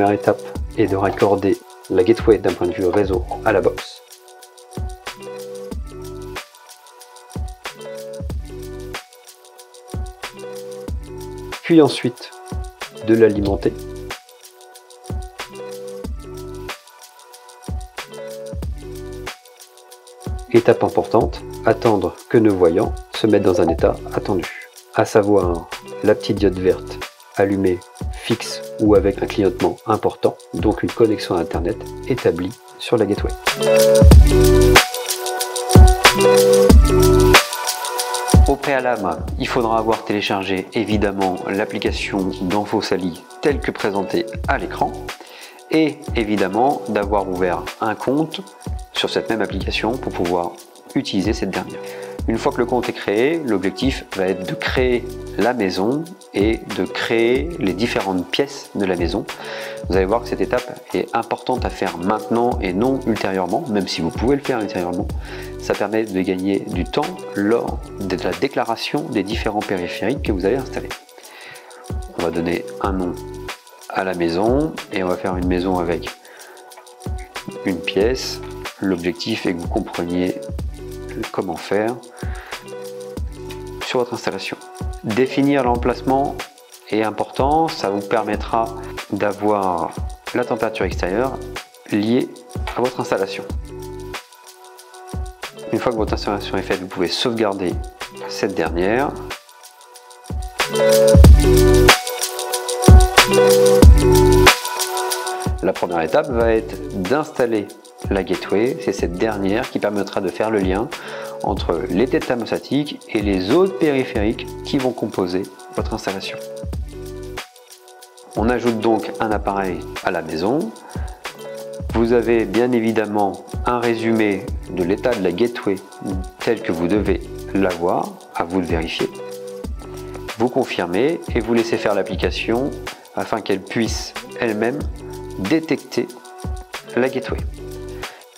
première étape est de raccorder la gateway d'un point de vue réseau à la box. Puis ensuite de l'alimenter. Étape importante, attendre que nos voyants se mettent dans un état attendu, à savoir la petite diode verte allumée fixe ou avec un clignotement important, donc une connexion à Internet établie sur la gateway. Au préalable, il faudra avoir téléchargé évidemment l'application d'Anfosali telle que présentée à l'écran et évidemment d'avoir ouvert un compte sur cette même application pour pouvoir utiliser cette dernière. Une fois que le compte est créé, l'objectif va être de créer la maison et de créer les différentes pièces de la maison. Vous allez voir que cette étape est importante à faire maintenant et non ultérieurement, même si vous pouvez le faire ultérieurement. Ça permet de gagner du temps lors de la déclaration des différents périphériques que vous allez installer. On va donner un nom à la maison et on va faire une maison avec une pièce. L'objectif est que vous compreniez comment faire sur votre installation. Définir l'emplacement est important, ça vous permettra d'avoir la température extérieure liée à votre installation. Une fois que votre installation est faite, vous pouvez sauvegarder cette dernière. La première étape va être d'installer la gateway, c'est cette dernière qui permettra de faire le lien entre les têtes thermostatiques et les autres périphériques qui vont composer votre installation. On ajoute donc un appareil à la maison. Vous avez bien évidemment un résumé de l'état de la gateway tel que vous devez l'avoir, à vous de vérifier. Vous confirmez et vous laissez faire l'application afin qu'elle puisse elle-même détecter la gateway.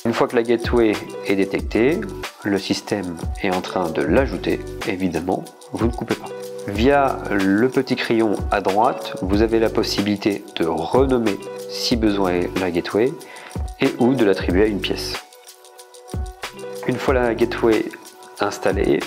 Une fois que la gateway est détectée, le système est en train de l'ajouter, évidemment, vous ne coupez pas. Via le petit crayon à droite, vous avez la possibilité de renommer, si besoin est, la gateway et ou de l'attribuer à une pièce. Une fois la gateway installée,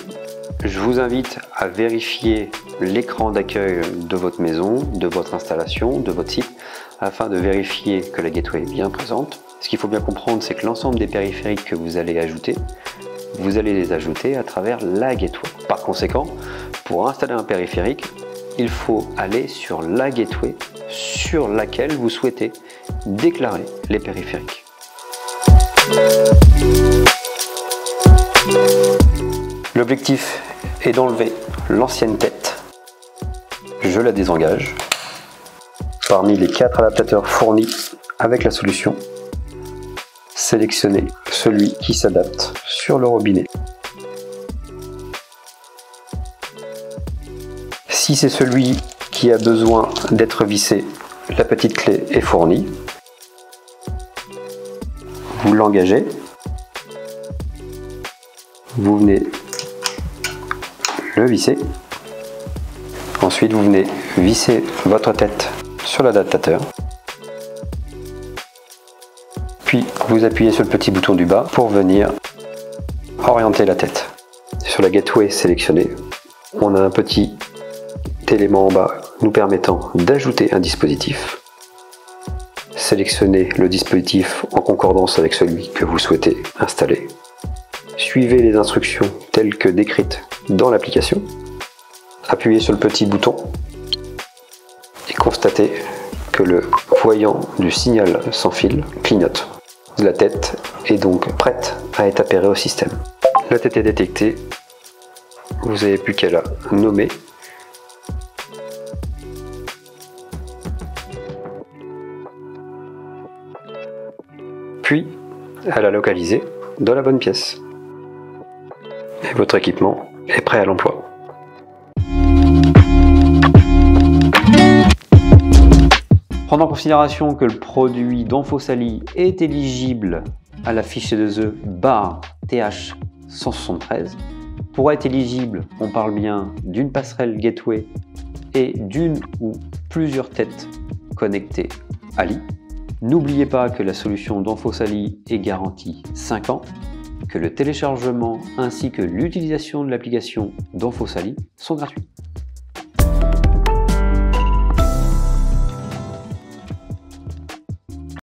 je vous invite à vérifier l'écran d'accueil de votre maison, de votre installation, de votre site, afin de vérifier que la gateway est bien présente. Ce qu'il faut bien comprendre, c'est que l'ensemble des périphériques que vous allez ajouter, vous allez les ajouter à travers la gateway. Par conséquent, pour installer un périphérique, il faut aller sur la gateway sur laquelle vous souhaitez déclarer les périphériques. L'objectif est d'enlever l'ancienne tête. Je la désengage. Parmi les 4 adaptateurs fournis avec la solution, sélectionnez celui qui s'adapte sur le robinet. Si c'est celui qui a besoin d'être vissé, la petite clé est fournie. Vous l'engagez. Vous venez le visser. Ensuite, vous venez visser votre tête sur l'adaptateur. Puis, vous appuyez sur le petit bouton du bas pour venir orienter la tête. Sur la gateway sélectionnée, on a un petit élément en bas nous permettant d'ajouter un dispositif. Sélectionnez le dispositif en concordance avec celui que vous souhaitez installer. Suivez les instructions telles que décrites dans l'application. Appuyez sur le petit bouton et constatez que le voyant du signal sans fil clignote. La tête est donc prête à être appairée au système. La tête est détectée. Vous n'avez plus qu'à la nommer. Puis à la localiser dans la bonne pièce. Et votre équipement est prêt à l'emploi. Prendre en considération que le produit d'Anfosali est éligible à la fiche C2E TH173. Pour être éligible, on parle bien d'une passerelle gateway et d'une ou plusieurs têtes connectées Ali. N'oubliez pas que la solution d'Onfosali est garantie 5 ans, que le téléchargement ainsi que l'utilisation de l'application d'Onfosali sont gratuits.